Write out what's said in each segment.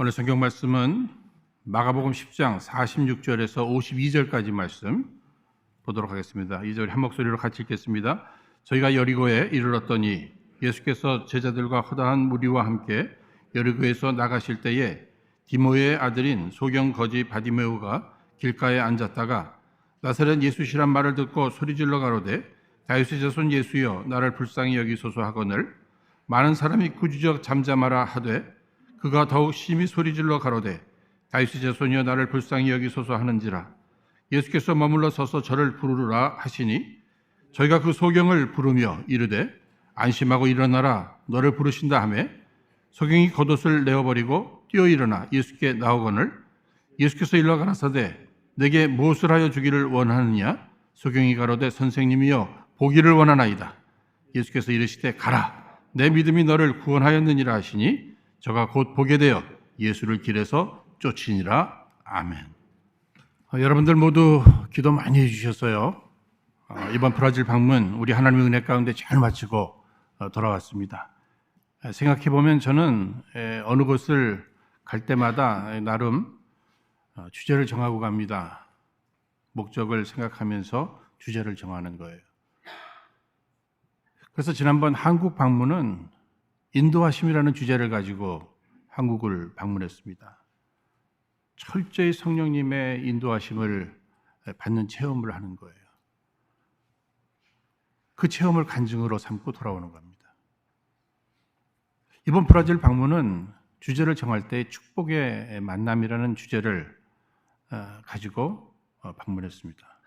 오늘 성경 말씀은 마가복음 10장 46절에서 52절까지 말씀 보도록 하겠습니다. 이 절 한 목소리로 같이 읽겠습니다. 저희가 여리고에 이르렀더니 예수께서 제자들과 허다한 무리와 함께 여리고에서 나가실 때에 디모의 아들인 소경 거지 바디메오가 길가에 앉았다가 나사렛 예수시란 말을 듣고 소리질러 가로되 다윗의 자손 예수여 나를 불쌍히 여기소서 하거늘 많은 사람이 꾸짖어 잠잠하라 하되 그가 더욱 심히 소리질러 가로되 다윗의 자손이여 나를 불쌍히 여기소서 하는지라. 예수께서 머물러 서서 저를 부르라 하시니 저희가 그 소경을 부르며 이르되 안심하고 일어나라 너를 부르신다 하매 소경이 겉옷을 내어버리고 뛰어 일어나 예수께 나오거늘 예수께서 일러 가라사대 내게 무엇을 하여 주기를 원하느냐. 소경이 가로되 선생님이여 보기를 원하나이다. 예수께서 이르시되 가라 내 믿음이 너를 구원하였느니라 하시니 저가 곧 보게 되어 예수를 길에서 쫓으니라. 아멘. 여러분들 모두 기도 많이 해주셨어요. 이번 브라질 방문 우리 하나님의 은혜 가운데 잘 마치고 돌아왔습니다. 생각해보면 저는 어느 곳을 갈 때마다 나름 주제를 정하고 갑니다. 목적을 생각하면서 주제를 정하는 거예요. 그래서 지난번 한국 방문은 인도하심이라는 주제를 가지고 한국을 방문했습니다. 철저히 성령님의 인도하심을 받는 체험을 하는 거예요. 그 체험을 간증으로 삼고 돌아오는 겁니다. 이번 브라질 방문은 주제를 정할 때 축복의 만남이라는 주제를 가지고 방문했습니다.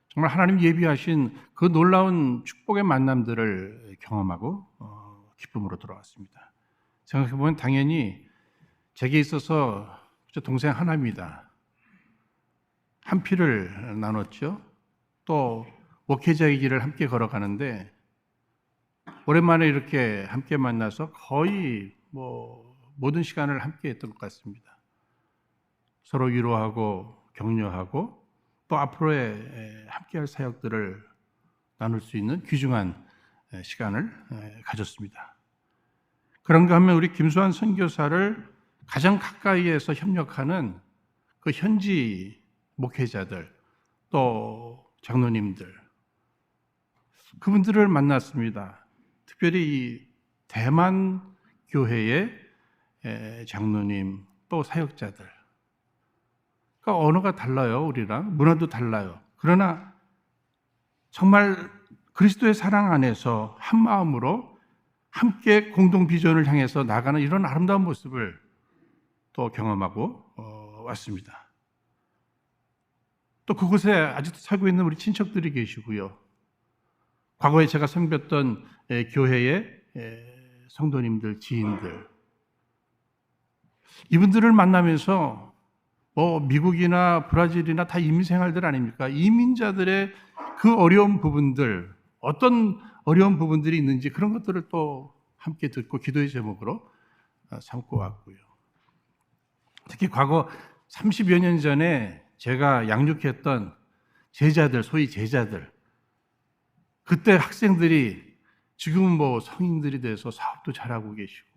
정말 하나님 예비하신 그 놀라운 축복의 만남들을 경험하고 기쁨으로 돌아왔습니다. 생각해보면 당연히 제게 있어서 동생 하나입니다. 한 피를 나눴죠. 또 목회자의 길을 함께 걸어가는데 오랜만에 이렇게 함께 만나서 거의 모든 시간을 함께 했던 것 같습니다. 서로 위로하고 격려하고 또 앞으로의 함께할 사역들을 나눌 수 있는 귀중한 시간을 가졌습니다. 그런가 하면 우리 김수환 선교사를 가장 가까이에서 협력하는 그 현지 목회자들 또 장로님들 그분들을 만났습니다. 특별히 이 대만 교회의 장로님 또 사역자들 그러니까 언어가 달라요. 우리랑 문화도 달라요. 그러나 정말 그리스도의 사랑 안에서 한 마음으로 함께 공동 비전을 향해서 나가는 이런 아름다운 모습을 또 경험하고 왔습니다. 또 그곳에 아직도 살고 있는 우리 친척들이 계시고요. 과거에 제가 섬겼던 교회의 성도님들, 지인들 이분들을 만나면서 미국이나 브라질이나 다 이민 생활들 아닙니까? 이민자들의 그 어려운 부분들 어떤 어려운 부분들이 있는지 그런 것들을 또 함께 듣고 기도의 제목으로 삼고 왔고요. 특히 과거 30여 년 전에 제가 양육했던 제자들, 소위 제자들 그때 학생들이 지금은 성인들이 돼서 사업도 잘하고 계시고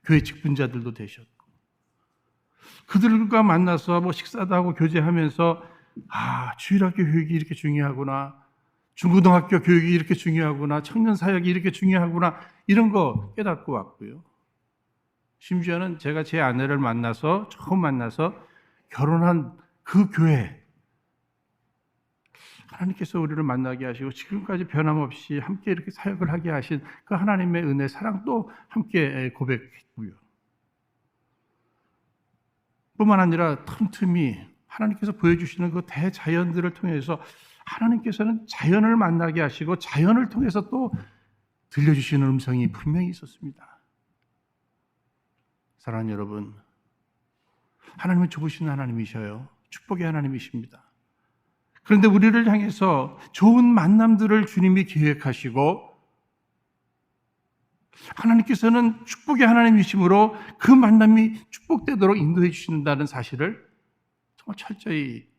교회 직분자들도 되셨고 그들과 만나서 식사도 하고 교제하면서 주일학교 교육이 이렇게 중요하구나 중고등학교 교육이 이렇게 중요하구나 청년 사역이 이렇게 중요하구나 이런 거 깨닫고 왔고요. 심지어는 제가 제 아내를 처음 만나서 결혼한 그 교회 하나님께서 우리를 만나게 하시고 지금까지 변함없이 함께 이렇게 사역을 하게 하신 그 하나님의 은혜 사랑도 함께 고백했고요. 뿐만 아니라 틈틈이 하나님께서 보여주시는 그 대자연들을 통해서 하나님께서는 자연을 만나게 하시고 자연을 통해서 또 들려주시는 음성이 분명히 있었습니다. 사랑하는 여러분, 하나님은 좋으신 하나님이셔요. 축복의 하나님이십니다. 그런데 우리를 향해서 좋은 만남들을 주님이 계획하시고 하나님께서는 축복의 하나님이시므로 그 만남이 축복되도록 인도해 주신다는 사실을 정말 철저히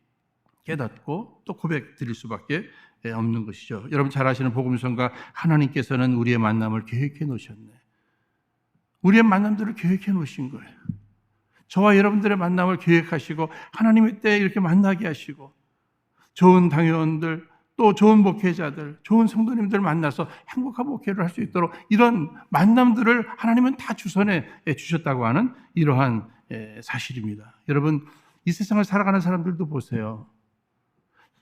깨닫고 또 고백 드릴 수밖에 없는 것이죠. 여러분 잘 아시는 복음성가 하나님께서는 우리의 만남을 계획해 놓으셨네. 우리의 만남들을 계획해 놓으신 거예요. 저와 여러분들의 만남을 계획하시고 하나님의 때에 이렇게 만나게 하시고 좋은 당회원들, 또 좋은 목회자들, 좋은 성도님들 만나서 행복한 목회를 할 수 있도록 이런 만남들을 하나님은 다 주선해 주셨다고 하는 이러한 사실입니다. 여러분, 이 세상을 살아가는 사람들도 보세요.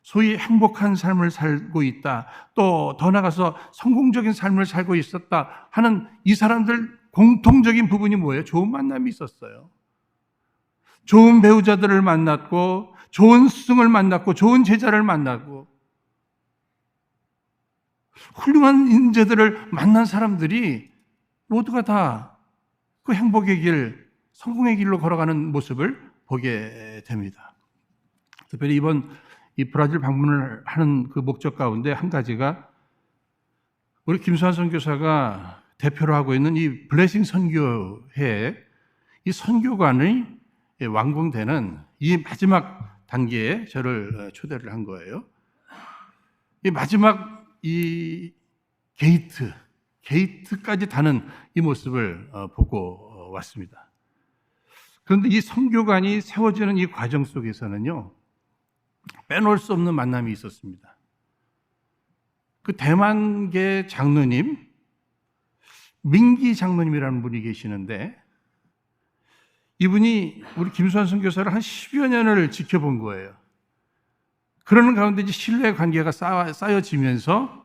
소위 행복한 삶을 살고 있다, 또 더 나아가서 성공적인 삶을 살고 있었다 하는 이 사람들 공통적인 부분이 뭐예요? 좋은 만남이 있었어요. 좋은 배우자들을 만났고, 좋은 스승을 만났고, 좋은 제자를 만나고, 훌륭한 인재들을 만난 사람들이 모두가 다 그 행복의 길, 성공의 길로 걸어가는 모습을 보게 됩니다. 특별히 이번 이 브라질 방문을 하는 그 목적 가운데 한 가지가 우리 김수환 선교사가 대표로 하고 있는 이 블레싱 선교회 이 선교관의 완공되는 이 마지막 단계에 저를 초대를 한 거예요. 이 마지막 이 게이트까지 다는 이 모습을 보고 왔습니다. 그런데 이 선교관이 세워지는 이 과정 속에서는요, 빼놓을 수 없는 만남이 있었습니다. 그 대만계 장로님, 민기 장로님이라는 분이 계시는데 이분이 우리 김수환 선교사를 한 10여 년을 지켜본 거예요. 그러는 가운데 이제 신뢰 관계가 쌓여지면서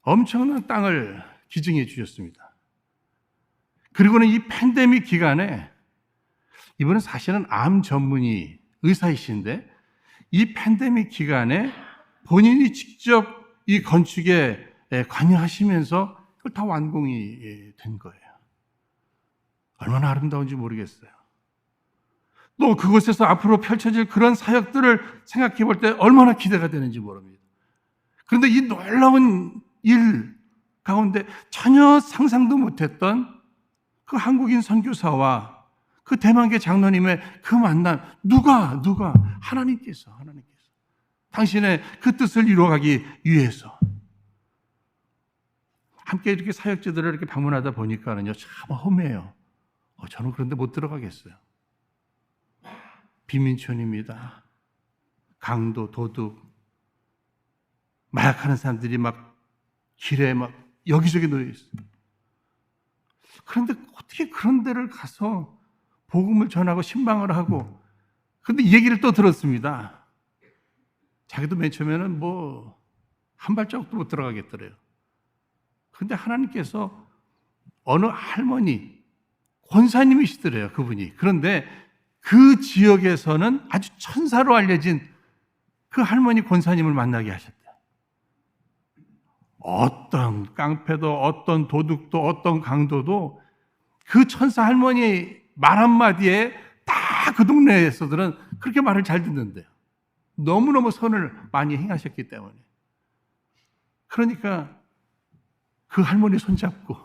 엄청난 땅을 기증해 주셨습니다. 그리고는 이 팬데믹 기간에 이분은 사실은 암 전문의 의사이신데 이 팬데믹 기간에 본인이 직접 이 건축에 관여하시면서 그걸 다 완공이 된 거예요. 얼마나 아름다운지 모르겠어요. 또 그곳에서 앞으로 펼쳐질 그런 사역들을 생각해 볼 때 얼마나 기대가 되는지 모릅니다. 그런데 이 놀라운 일 가운데 전혀 상상도 못했던 그 한국인 선교사와 그 대만계 장로님의 그 만남, 누가 하나님께서 당신의 그 뜻을 이루어가기 위해서 함께 이렇게 사역지들을 이렇게 방문하다 보니까는요, 참 험해요. 저는 그런데 못 들어가겠어요. 빈민촌입니다. 강도, 도둑, 마약하는 사람들이 막 길에 막 여기저기 놓여 있어요. 그런데 어떻게 그런 데를 가서 복음을 전하고 신방을 하고, 그런데 이 얘기를 또 들었습니다. 자기도 맨 처음에는 뭐 한 발자국도 못 들어가겠더래요. 그런데 하나님께서 어느 할머니, 권사님이시더래요, 그분이. 그런데 그 지역에서는 아주 천사로 알려진 그 할머니 권사님을 만나게 하셨대요. 어떤 깡패도, 어떤 도둑도, 어떤 강도도 그 천사 할머니 말 한마디에 다 그 동네에서들은 그렇게 말을 잘 듣는데요. 너무너무 선을 많이 행하셨기 때문에. 그러니까 그 할머니 손잡고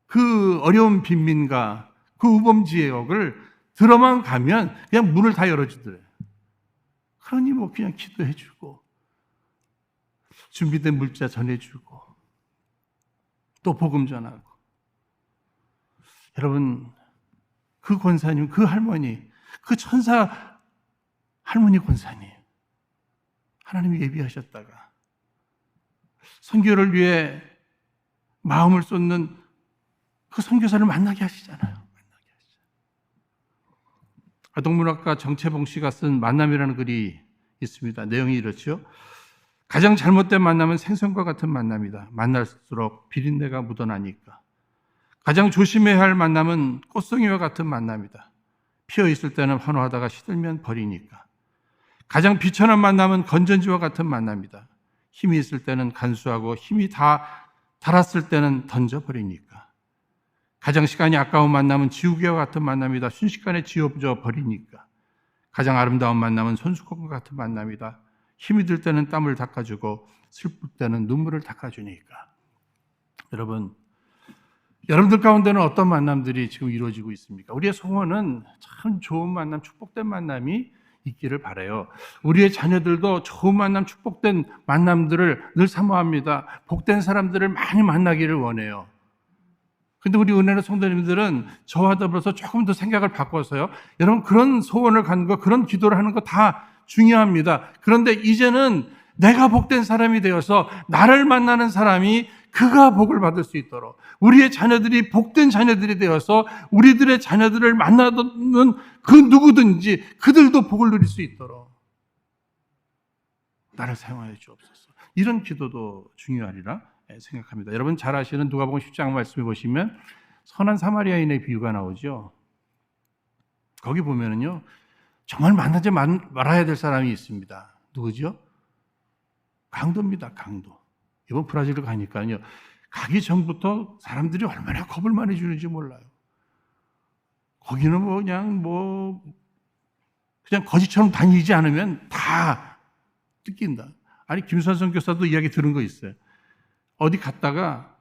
그 어려운 빈민가, 그 우범지역을 들어만 가면 그냥 문을 다 열어주더래요. 그러니 뭐 그냥 기도해주고 준비된 물자 전해주고 또 복음 전하고. 여러분, 그 권사님, 그 할머니, 그 천사 할머니 권사님, 하나님이 예비하셨다가 선교를 위해 마음을 쏟는 그 선교사를 만나게 하시잖아요. 아동문학가 정채봉 씨가 쓴 만남이라는 글이 있습니다. 내용이 이렇죠. 가장 잘못된 만남은 생선과 같은 만남이다. 만날수록 비린내가 묻어나니까. 가장 조심해야 할 만남은 꽃송이와 같은 만남이다. 피어 있을 때는 환호하다가 시들면 버리니까. 가장 비천한 만남은 건전지와 같은 만남이다. 힘이 있을 때는 간수하고 힘이 다 닳았을 때는 던져버리니까. 가장 시간이 아까운 만남은 지우개와 같은 만남이다. 순식간에 지워져 버리니까. 가장 아름다운 만남은 손수건과 같은 만남이다. 힘이 들 때는 땀을 닦아주고 슬플 때는 눈물을 닦아주니까. 여러분들 가운데는 어떤 만남들이 지금 이루어지고 있습니까? 우리의 소원은 참 좋은 만남, 축복된 만남이 있기를 바라요. 우리의 자녀들도 좋은 만남, 축복된 만남들을 늘 사모합니다. 복된 사람들을 많이 만나기를 원해요. 근데 우리 은혜로 성도님들은 저와 더불어서 조금 더 생각을 바꿔서요. 여러분, 그런 소원을 갖는 거, 그런 기도를 하는 거 다 중요합니다. 그런데 이제는 내가 복된 사람이 되어서 나를 만나는 사람이 그가 복을 받을 수 있도록, 우리의 자녀들이 복된 자녀들이 되어서 우리들의 자녀들을 만나는 그 누구든지 그들도 복을 누릴 수 있도록 나를 사용하여 주옵소서. 이런 기도도 중요하리라 생각합니다. 여러분 잘 아시는 누가복음 10장 말씀에 보시면 선한 사마리아인의 비유가 나오죠. 거기 보면은요, 정말 만나지 말아야 될 사람이 있습니다. 누구죠? 강도입니다. 강도. 이번 브라질을 가니까요, 가기 전부터 사람들이 얼마나 겁을 많이 주는지 몰라요. 거기는 그냥 거지처럼 다니지 않으면 다 뜯긴다. 아니, 김선성 교사도 이야기 들은 거 있어요. 어디 갔다가,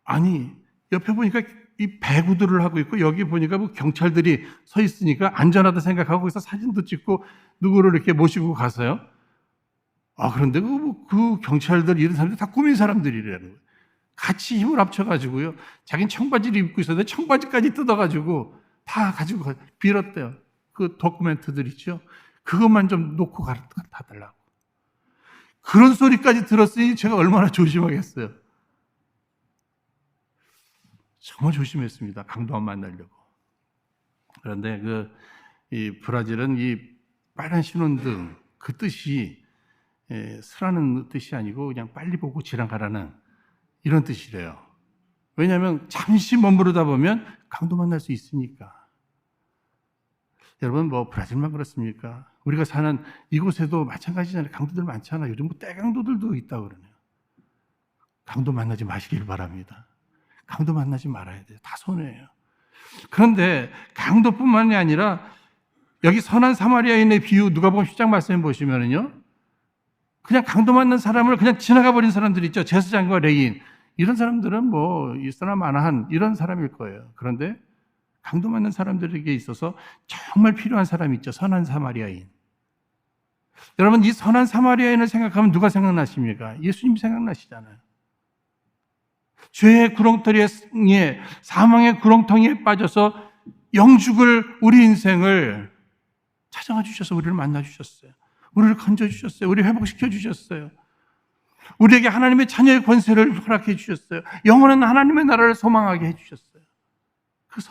아니, 옆에 보니까 이 배구들을 하고 있고, 여기 보니까 뭐 경찰들이 서 있으니까 안전하다 생각하고 거기서 사진도 찍고 누구를 이렇게 모시고 가서요. 그런데 그 경찰들, 이런 사람들 다 꾸민 사람들이라는 거예요. 같이 힘을 합쳐가지고요, 자기는 청바지를 입고 있었는데 청바지까지 뜯어가지고 다 가지고 빌었대요. 그 도큐멘트들 있죠. 그것만 좀 놓고 가달라고. 그런 소리까지 들었으니 제가 얼마나 조심하겠어요. 정말 조심했습니다. 강도 안 만나려고. 그런데 이 브라질은 이 빨간 신호등, 그 뜻이 쓰라는 뜻이 아니고 그냥 빨리 보고 지나가라는 이런 뜻이래요. 왜냐하면 잠시 머무르다 보면 강도 만날 수 있으니까. 여러분, 브라질만 그렇습니까? 우리가 사는 이곳에도 마찬가지잖아요. 강도들 많잖아요. 요즘 떼강도들도 있다고 그러네요. 강도 만나지 마시길 바랍니다. 강도 만나지 말아야 돼요. 다 손해예요. 그런데 강도뿐만이 아니라 여기 선한 사마리아인의 비유 누가복음 10장 말씀해 보시면은요, 그냥 강도 만난 사람을 그냥 지나가 버린 사람들 있죠. 제사장과 레위인. 이런 사람들은 있으나 마나한 이런 사람일 거예요. 그런데 강도 만난 사람들에게 있어서 정말 필요한 사람이 있죠. 선한 사마리아인. 여러분, 이 선한 사마리아인을 생각하면 누가 생각나십니까? 예수님 생각나시잖아요. 죄의 구렁텅이에, 사망의 구렁텅이에 빠져서 영죽을 우리 인생을 찾아가 주셔서 우리를 만나 주셨어요. 우리를 건져 주셨어요. 우리를 회복시켜 주셨어요. 우리에게 하나님의 자녀의 권세를 허락해 주셨어요. 영원한 하나님의 나라를 소망하게 해 주셨어요. 그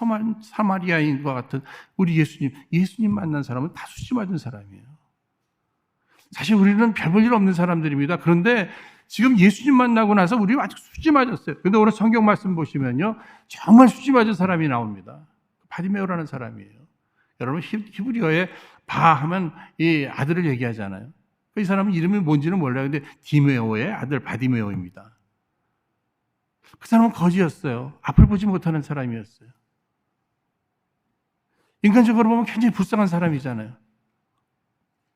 사마리아인과 같은 우리 예수님 만난 사람은 다 수치 맞은 사람이에요. 사실 우리는 별 볼 일 없는 사람들입니다. 그런데 지금 예수님 만나고 나서 우리 아직 수치 맞았어요. 그런데 오늘 성경 말씀 보시면요, 정말 수치 맞은 사람이 나옵니다. 바디메오라는 사람이에요. 여러분, 히브리어에 바 하면 이 아들을 얘기하잖아요. 이 사람은 이름이 뭔지는 몰라요. 근데 디메오의 아들 바디메오입니다. 그 사람은 거지였어요. 앞을 보지 못하는 사람이었어요. 인간적으로 보면 굉장히 불쌍한 사람이잖아요.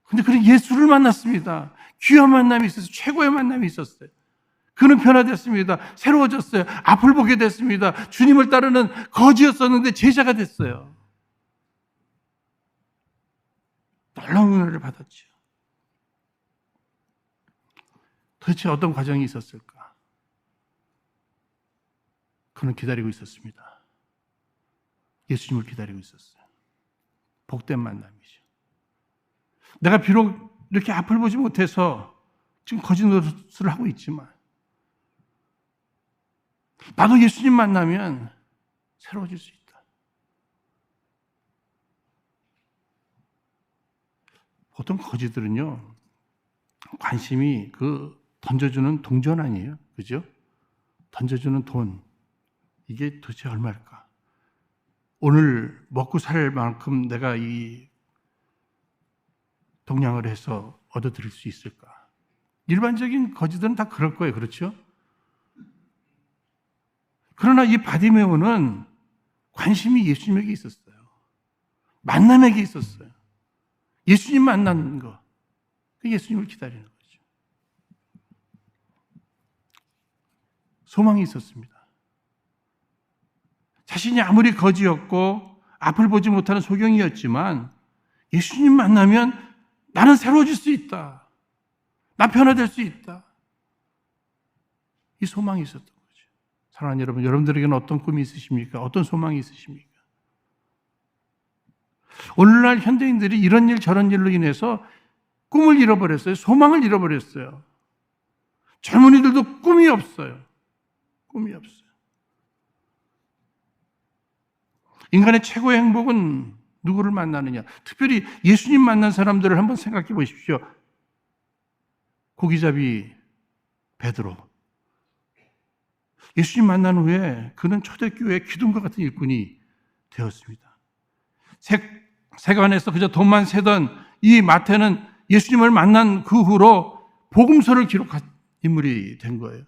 근데 그는 예수를 만났습니다. 귀한 만남이 있었어요. 최고의 만남이 있었어요. 그는 변화됐습니다. 새로워졌어요. 앞을 보게 됐습니다. 주님을 따르는 거지였었는데 제자가 됐어요. 놀라운 은혜를 받았죠. 도대체 어떤 과정이 있었을까? 그는 기다리고 있었습니다. 예수님을 기다리고 있었어요. 복된 만남이죠. 내가 비록 이렇게 앞을 보지 못해서 지금 거짓 노릇을 하고 있지만 나도 예수님 만나면 새로워질 수 있다. 보통 거지들은요, 관심이 던져주는 동전 아니에요. 그죠? 던져주는 돈. 이게 도대체 얼마일까? 오늘 먹고 살 만큼 내가 이 동량을 해서 얻어들일 수 있을까? 일반적인 거지들은 다 그럴 거예요. 그렇죠? 그러나 이 바디메오는 관심이 예수님에게 있었어요. 만남에게 있었어요. 예수님 만나는 거. 예수님을 기다리는 거죠. 소망이 있었습니다. 자신이 아무리 거지였고 앞을 보지 못하는 소경이었지만 예수님 만나면 나는 새로워질 수 있다. 나 변화될 수 있다. 이 소망이 있었던 거죠. 사랑하는 여러분, 여러분들에게는 어떤 꿈이 있으십니까? 어떤 소망이 있으십니까? 오늘날 현대인들이 이런 일 저런 일로 인해서 꿈을 잃어버렸어요. 소망을 잃어버렸어요. 젊은이들도 꿈이 없어요. 꿈이 없어요. 인간의 최고의 행복은 누구를 만나느냐? 특별히 예수님 만난 사람들을 한번 생각해 보십시오. 고기잡이 베드로. 예수님 만난 후에 그는 초대교회의 기둥과 같은 일꾼이 되었습니다. 세관에서 그저 돈만 세던 이 마태는 예수님을 만난 그 후로 복음서를 기록한 인물이 된 거예요.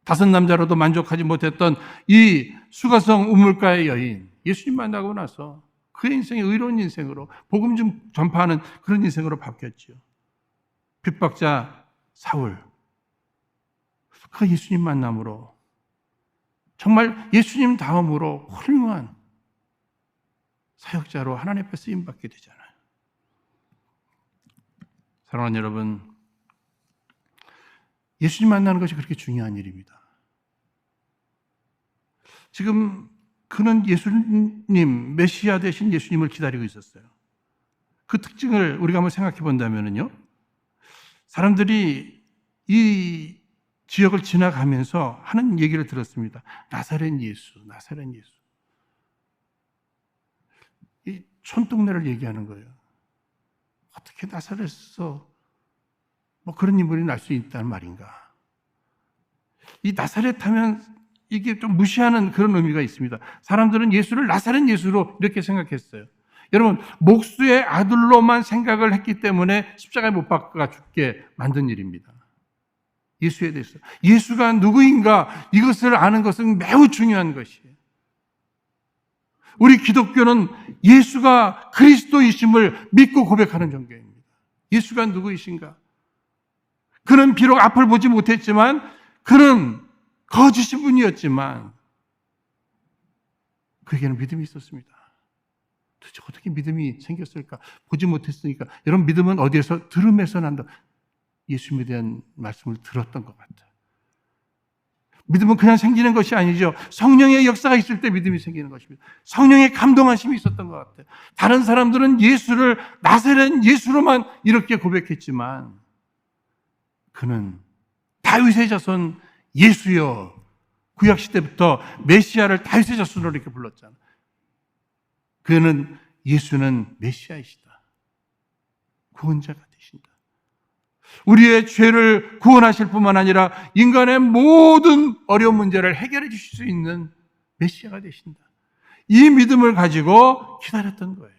5 남자로도 만족하지 못했던 이 수가성 우물가의 여인, 예수님 만나고 나서 그의 인생이 의로운 인생으로 복음 좀 전파하는 그런 인생으로 바뀌었죠. 핍박자 사울, 그 예수님 만남으로 정말 예수님 다음으로 훌륭한 사역자로 하나님 앞에 쓰임받게 되잖아요. 사랑하는 여러분, 예수님 만나는 것이 그렇게 중요한 일입니다. 지금 그는 예수님, 메시아 되신 예수님을 기다리고 있었어요. 그 특징을 우리가 한번 생각해 본다면요, 사람들이 이 지역을 지나가면서 하는 얘기를 들었습니다. 나사렛 예수, 나사렛 예수. 이 촌동네를 얘기하는 거예요. 어떻게 나사렛에서 뭐 그런 인물이 날 수 있다는 말인가? 이 나사렛 하면 이게 좀 무시하는 그런 의미가 있습니다. 사람들은 예수를 나사렛 예수로 이렇게 생각했어요. 여러분, 목수의 아들로만 생각을 했기 때문에 십자가에 못 박아 죽게 만든 일입니다. 예수에 대해서. 예수가 누구인가 이것을 아는 것은 매우 중요한 것이에요. 우리 기독교는 예수가 그리스도이심을 믿고 고백하는 종교입니다. 예수가 누구이신가? 그는 비록 앞을 보지 못했지만, 그는 거짓인 분이었지만 그에게는 믿음이 있었습니다. 도대체 어떻게 믿음이 생겼을까? 보지 못했으니까. 여러분, 믿음은 어디에서? 들음에서 난다. 예수님에 대한 말씀을 들었던 것 같아요. 믿음은 그냥 생기는 것이 아니죠. 성령의 역사가 있을 때 믿음이 생기는 것입니다. 성령의 감동하심이 있었던 것 같아요. 다른 사람들은 예수를 나사렛 예수로만 이렇게 고백했지만, 그는 다윗의 자손 예수여, 구약시대부터 메시아를 다윗의 자손으로 이렇게 불렀잖아요. 그는 예수는 메시아이시다. 구원자가 되신다. 우리의 죄를 구원하실 뿐만 아니라 인간의 모든 어려운 문제를 해결해 주실 수 있는 메시아가 되신다. 이 믿음을 가지고 기다렸던 거예요.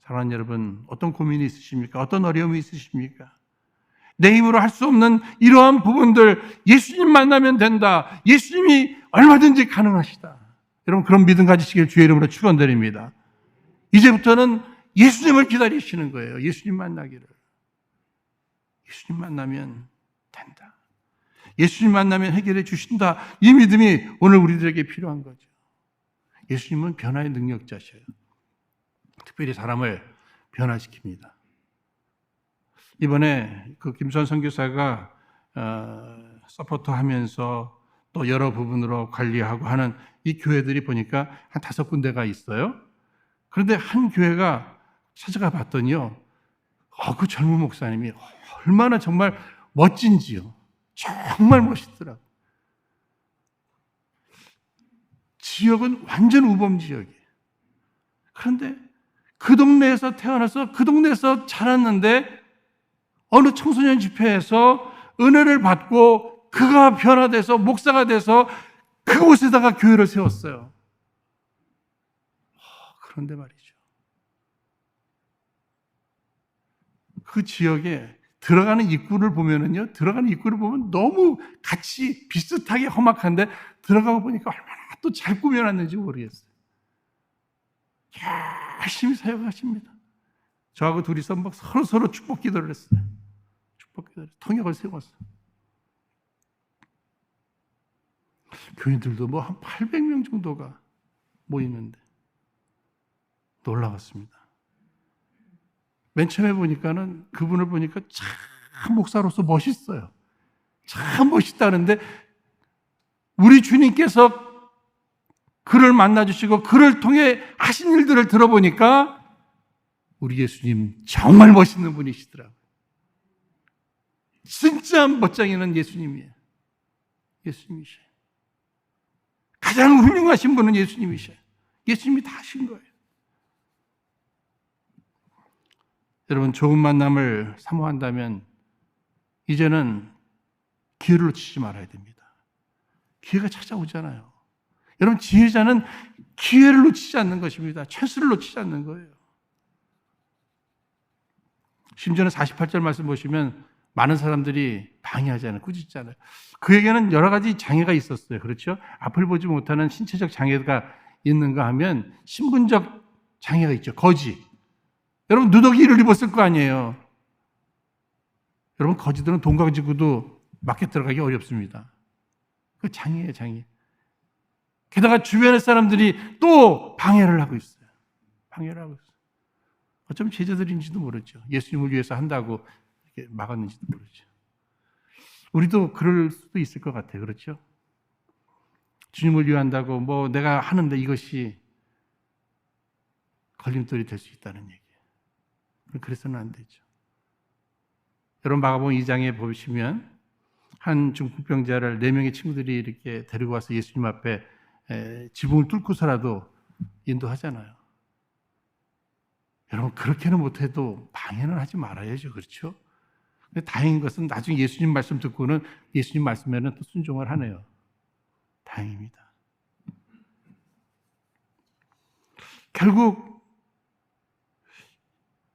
사랑하는 여러분, 어떤 고민이 있으십니까? 어떤 어려움이 있으십니까? 내 힘으로 할 수 없는 이러한 부분들, 예수님 만나면 된다. 예수님이 얼마든지 가능하시다. 여러분, 그런 믿음 가지시길 주의 이름으로 축원드립니다. 이제부터는 예수님을 기다리시는 거예요. 예수님 만나기를. 예수님 만나면 된다. 예수님 만나면 해결해 주신다. 이 믿음이 오늘 우리들에게 필요한 거죠. 예수님은 변화의 능력자셔요. 특별히 사람을 변화시킵니다. 이번에 그 김수환 선교사가 서포터 하면서 또 여러 부분으로 관리하고 하는 이 교회들이 보니까 한 5군데가 있어요. 그런데 한 교회가 찾아가 봤더니요, 그 젊은 목사님이 얼마나 정말 멋진지요. 정말 멋있더라고요. 지역은 완전 우범 지역이에요. 그런데 그 동네에서 태어나서 그 동네에서 자랐는데 어느 청소년 집회에서 은혜를 받고 그가 변화돼서 목사가 돼서 그곳에다가 교회를 세웠어요. 그런데 말이죠, 그 지역에 들어가는 입구를 보면은요, 들어가는 입구를 보면 너무 같이 비슷하게 험악한데 들어가고 보니까 얼마나 또 잘 꾸며놨는지 모르겠어요. 열심히 사역하십니다. 저하고 둘이서 막 서로 축복 기도를 했어요. 축복 기도를, 통역을 세웠어요. 교인들도 뭐 한 800명 정도가 모이는데 놀라웠습니다. 맨 처음에 보니까는 그분을 보니까 참 목사로서 멋있어요. 참 멋있다는데 우리 주님께서 그를 만나주시고 그를 통해 하신 일들을 들어보니까 우리 예수님 정말 멋있는 분이시더라고요. 진짜 멋쟁이는 예수님이에요. 예수님이셔요. 가장 훌륭하신 분은 예수님이셔요. 예수님이 다 하신 거예요. 여러분, 좋은 만남을 사모한다면 이제는 기회를 놓치지 말아야 됩니다. 기회가 찾아오잖아요. 여러분, 지혜자는 기회를 놓치지 않는 것입니다. 찬스를 놓치지 않는 거예요. 심지어는 48절 말씀 보시면 많은 사람들이 방해하잖아요. 꾸짖잖아요. 그에게는 여러 가지 장애가 있었어요. 그렇죠? 앞을 보지 못하는 신체적 장애가 있는가 하면 신분적 장애가 있죠. 거지. 여러분, 누더기를 입었을 거 아니에요. 여러분, 거지들은 돈 가지고도 마켓 들어가기 어렵습니다. 그 장애예요, 장애. 게다가 주변의 사람들이 또 방해를 하고 있어요. 방해를 하고 있어요. 어쩌면 제자들인지도 모르죠. 예수님을 위해서 한다고 이렇게 막았는지도 모르죠. 우리도 그럴 수도 있을 것 같아요. 그렇죠? 주님을 위한다고 뭐 내가 하는데 이것이 걸림돌이 될 수 있다는 얘기예요. 그래서는 안 되죠. 여러분, 마가복음 2장에 보시면 한 중풍병자를 4명의 친구들이 이렇게 데리고 와서 예수님 앞에 지붕을 뚫고서라도 인도하잖아요. 여러분, 그렇게는 못해도 방해는 하지 말아야죠. 그렇죠? 근데 다행인 것은 나중에 예수님 말씀 듣고는 예수님 말씀에는 또 순종을 하네요. 다행입니다. 결국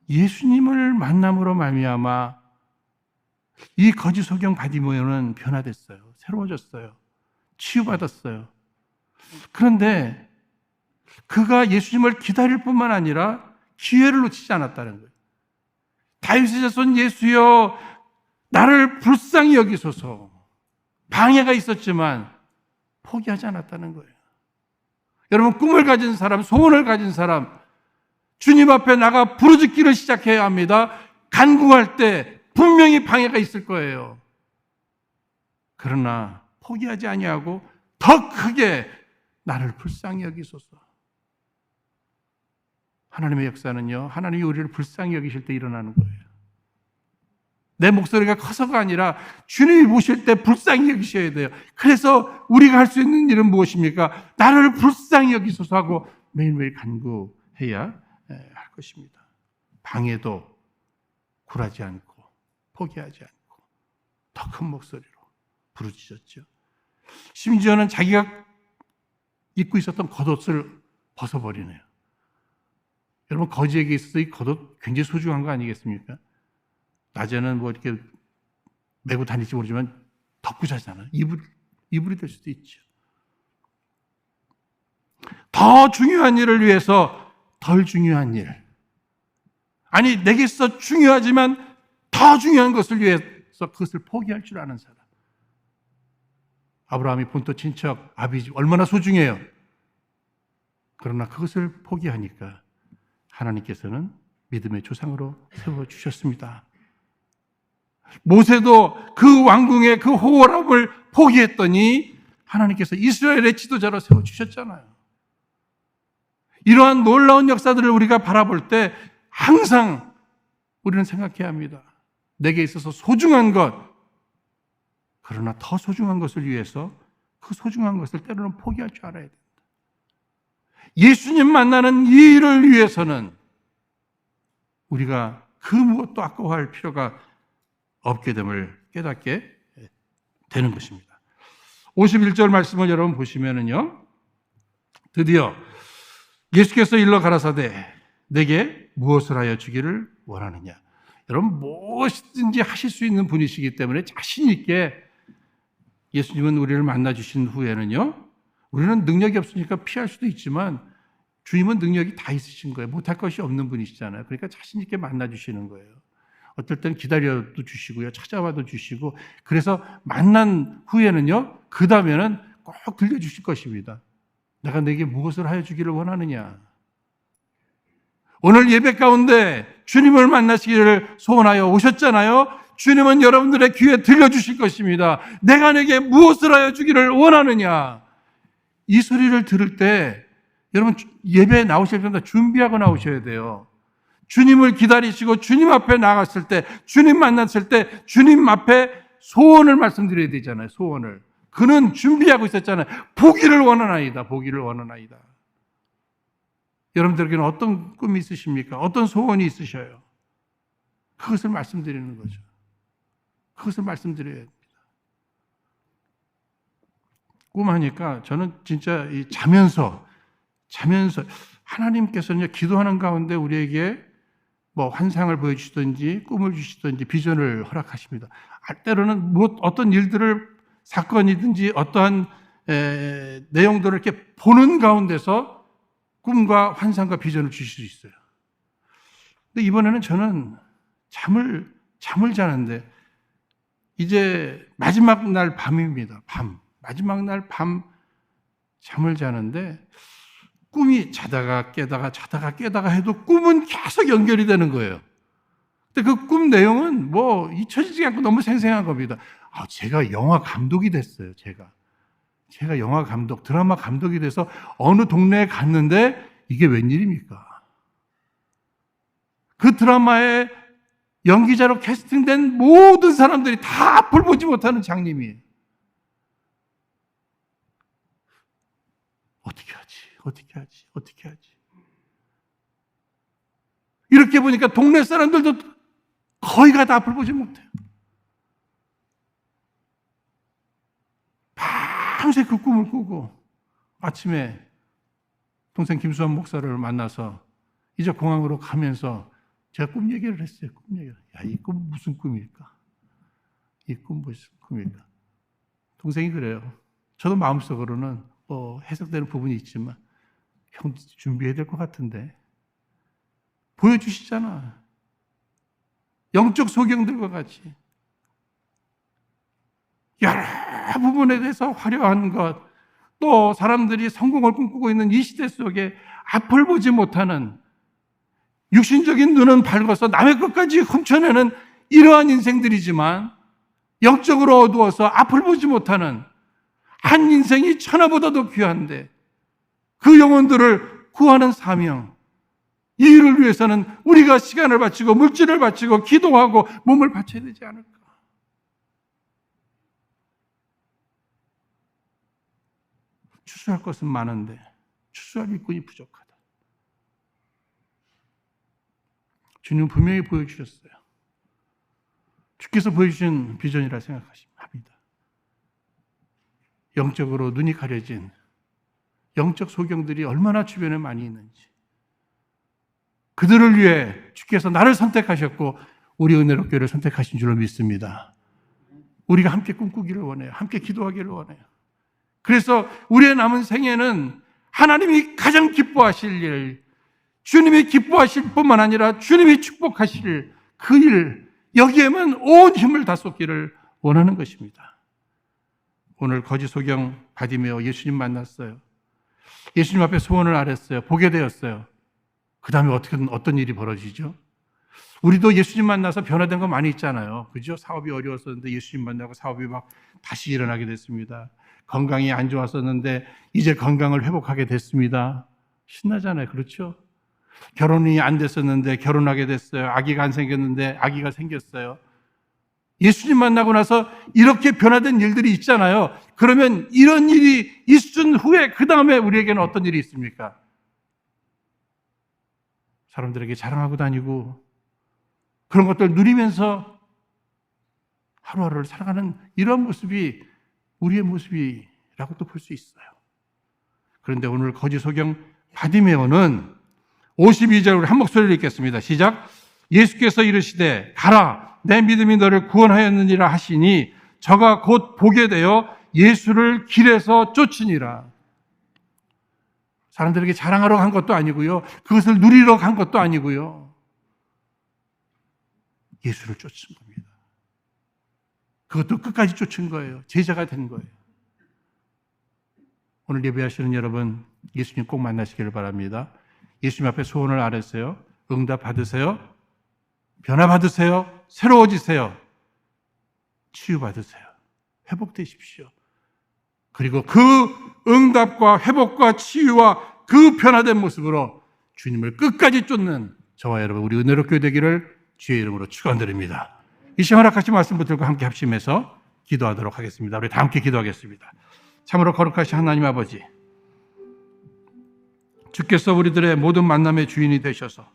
예수님을 만남으로 말미암아 이 거지 소경 바디모는 변화됐어요. 새로워졌어요. 치유받았어요. 그런데 그가 예수님을 기다릴 뿐만 아니라 기회를 놓치지 않았다는 거예요. 다윗의 자손 예수여, 나를 불쌍히 여기소서. 방해가 있었지만 포기하지 않았다는 거예요. 여러분, 꿈을 가진 사람, 소원을 가진 사람, 주님 앞에 나가 부르짖기를 시작해야 합니다. 간구할 때 분명히 방해가 있을 거예요. 그러나 포기하지 아니하고 더 크게 나를 불쌍히 여기소서. 하나님의 역사는요, 하나님이 우리를 불쌍히 여기실 때 일어나는 거예요. 내 목소리가 커서가 아니라 주님이 보실 때 불쌍히 여기셔야 돼요. 그래서 우리가 할 수 있는 일은 무엇입니까? 나를 불쌍히 여기소서 하고 매일매일 간구해야 할 것입니다. 방해도 굴하지 않고 포기하지 않고 더 큰 목소리로 부르짖었죠. 심지어는 자기가 입고 있었던 겉옷을 벗어버리네요. 여러분, 거지에게 있어서 이 겉옷 굉장히 소중한 거 아니겠습니까? 낮에는 뭐 이렇게 메고 다닐지 모르지만 덮고 자잖아요. 이불이 될 수도 있죠. 더 중요한 일을 위해서 덜 중요한 일. 아니, 내게 있어 중요하지만 더 중요한 것을 위해서 그것을 포기할 줄 아는 사람. 아브라함이 본토 친척 아비집 얼마나 소중해요. 그러나 그것을 포기하니까 하나님께서는 믿음의 조상으로 세워주셨습니다. 모세도 그 왕궁의 그 호홀함을 포기했더니 하나님께서 이스라엘의 지도자로 세워주셨잖아요. 이러한 놀라운 역사들을 우리가 바라볼 때 항상 우리는 생각해야 합니다. 내게 있어서 소중한 것, 그러나 더 소중한 것을 위해서 그 소중한 것을 때로는 포기할 줄 알아야 됩니다. 예수님 만나는 이 일을 위해서는 우리가 그 무엇도 아까워할 필요가 없게 됨을 깨닫게 되는 것입니다. 51절 말씀을 여러분 보시면은요, 드디어 예수께서 일러 가라사대 내게 무엇을 하여 주기를 원하느냐. 여러분, 무엇이든지 하실 수 있는 분이시기 때문에 자신 있게 예수님은 우리를 만나 주신 후에는요, 우리는 능력이 없으니까 피할 수도 있지만 주님은 능력이 다 있으신 거예요. 못할 것이 없는 분이시잖아요. 그러니까 자신 있게 만나 주시는 거예요. 어떨 땐 기다려도 주시고요, 찾아와도 주시고, 그래서 만난 후에는요, 그 다음에는 꼭 들려주실 것입니다. 내가 내게 무엇을 하여 주기를 원하느냐. 오늘 예배 가운데 주님을 만나시기를 소원하여 오셨잖아요. 주님은 여러분들의 귀에 들려주실 것입니다. 내가 내게 무엇을 하여 주기를 원하느냐. 이 소리를 들을 때 여러분 예배에 나오실 때마다 준비하고 나오셔야 돼요. 주님을 기다리시고 주님 앞에 나갔을 때, 주님 만났을 때 주님 앞에 소원을 말씀드려야 되잖아요. 소원을. 그는 준비하고 있었잖아요. 보기를 원하나이다. 보기를 원하나이다. 여러분들에게는 어떤 꿈이 있으십니까? 어떤 소원이 있으셔요? 그것을 말씀드리는 거죠. 그것을 말씀드려야 됩니다. 꿈하니까 저는 진짜 자면서 하나님께서는 기도하는 가운데 우리에게 뭐 환상을 보여주시든지 꿈을 주시든지 비전을 허락하십니다. 때로는 어떤 일들을 사건이든지 어떠한 내용들을 이렇게 보는 가운데서 꿈과 환상과 비전을 주실 수 있어요. 근데 이번에는 저는 잠을 자는데 이제 마지막 날 밤입니다. 마지막 날 밤 잠을 자는데 꿈이 자다가 깨다가 해도 꿈은 계속 연결이 되는 거예요. 근데 그 꿈 내용은 뭐 잊혀지지 않고 너무 생생한 겁니다. 제가 영화 감독이 됐어요. 제가 영화 감독, 드라마 감독이 돼서 어느 동네에 갔는데 이게 웬일입니까? 그 드라마에 연기자로 캐스팅된 모든 사람들이 다 앞을 보지 못하는 장님이에요. 어떻게 하지? 이렇게 보니까 동네 사람들도 거의가 다 앞을 보지 못해요. 밤새 그 꿈을 꾸고 아침에 동생 김수환 목사를 만나서 이제 공항으로 가면서 제가 꿈 얘기를 했어요. 이 꿈 무슨 꿈일까? 이 꿈 무슨 꿈일까? 동생이 그래요. 저도 마음속으로는 해석되는 부분이 있지만 형 준비해야 될 것 같은데 보여주시잖아. 영적 소경들과 같이 여러 부분에 대해서 화려한 것, 또 사람들이 성공을 꿈꾸고 있는 이 시대 속에 앞을 보지 못하는 육신적인 눈은 밝아서 남의 것까지 훔쳐내는 이러한 인생들이지만 영적으로 어두워서 앞을 보지 못하는 한 인생이 천하보다도 귀한데 그 영혼들을 구하는 사명, 이 일을 위해서는 우리가 시간을 바치고 물질을 바치고 기도하고 몸을 바쳐야 되지 않을까? 추수할 것은 많은데 추수할 일꾼이 부족하다. 주님 분명히 보여주셨어요. 주께서 보여주신 비전이라 생각합니다. 영적으로 눈이 가려진 영적 소경들이 얼마나 주변에 많이 있는지, 그들을 위해 주께서 나를 선택하셨고 우리 은혜로 교회를 선택하신 줄로 믿습니다. 우리가 함께 꿈꾸기를 원해요. 함께 기도하기를 원해요. 그래서 우리의 남은 생애는 하나님이 가장 기뻐하실 일, 주님이 기뻐하실 뿐만 아니라 주님이 축복하실 그 일, 여기에만 온 힘을 다 쏟기를 원하는 것입니다. 오늘 거지 소경 바디메오 예수님 만났어요. 예수님 앞에 소원을 아랬어요. 보게 되었어요. 그 다음에 어떤 일이 벌어지죠? 우리도 예수님 만나서 변화된 거 많이 있잖아요. 그죠? 사업이 어려웠었는데 예수님 만나고 사업이 막 다시 일어나게 됐습니다. 건강이 안 좋았었는데 이제 건강을 회복하게 됐습니다. 신나잖아요. 그렇죠? 결혼이 안 됐었는데 결혼하게 됐어요. 아기가 안 생겼는데 아기가 생겼어요. 예수님 만나고 나서 이렇게 변화된 일들이 있잖아요. 그러면 이런 일이 있은 후에 그 다음에 우리에게는 어떤 일이 있습니까? 사람들에게 자랑하고 다니고 그런 것들 누리면서 하루하루를 살아가는 이런 모습이 우리의 모습이라고 또 볼 수 있어요. 그런데 오늘 거지 소경 바디메오는 52절을 한 목소리로 읽겠습니다. 시작. 예수께서 이르시되 가라 내 믿음이 너를 구원하였느니라 하시니 저가 곧 보게 되어 예수를 길에서 쫓으니라. 사람들에게 자랑하러 간 것도 아니고요. 그것을 누리러 간 것도 아니고요. 예수를 쫓은 겁니다. 그것도 끝까지 쫓은 거예요. 제자가 된 거예요. 오늘 예배하시는 여러분, 예수님 꼭 만나시기를 바랍니다. 예수님 앞에 소원을 아뢰세요. 응답 받으세요. 변화받으세요. 새로워지세요. 치유받으세요. 회복되십시오. 그리고 그 응답과 회복과 치유와 그 변화된 모습으로 주님을 끝까지 쫓는 저와 여러분 우리 은혜롭게 되기를 주의 이름으로 축원드립니다. 이 시간 허락하신 말씀 붙들고 함께 합심해서 기도하도록 하겠습니다. 우리 다 함께 기도하겠습니다. 참으로 거룩하신 하나님 아버지, 주께서 우리들의 모든 만남의 주인이 되셔서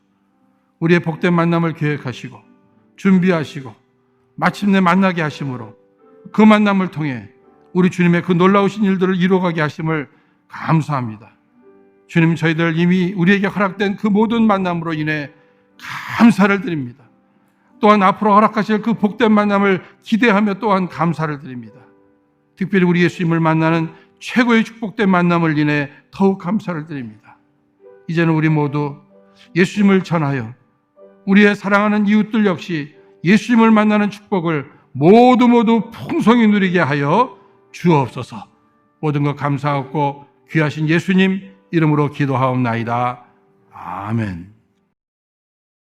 우리의 복된 만남을 계획하시고 준비하시고 마침내 만나게 하심으로 그 만남을 통해 우리 주님의 그 놀라우신 일들을 이루어가게 하심을 감사합니다. 주님, 저희들 이미 우리에게 허락된 그 모든 만남으로 인해 감사를 드립니다. 또한 앞으로 허락하실 그 복된 만남을 기대하며 또한 감사를 드립니다. 특별히 우리 예수님을 만나는 최고의 축복된 만남을 인해 더욱 감사를 드립니다. 이제는 우리 모두 예수님을 전하여 우리의 사랑하는 이웃들 역시 예수님을 만나는 축복을 모두 풍성히 누리게 하여 주옵소서. 모든 것 감사하고 귀하신 예수님 이름으로 기도하옵나이다. 아멘.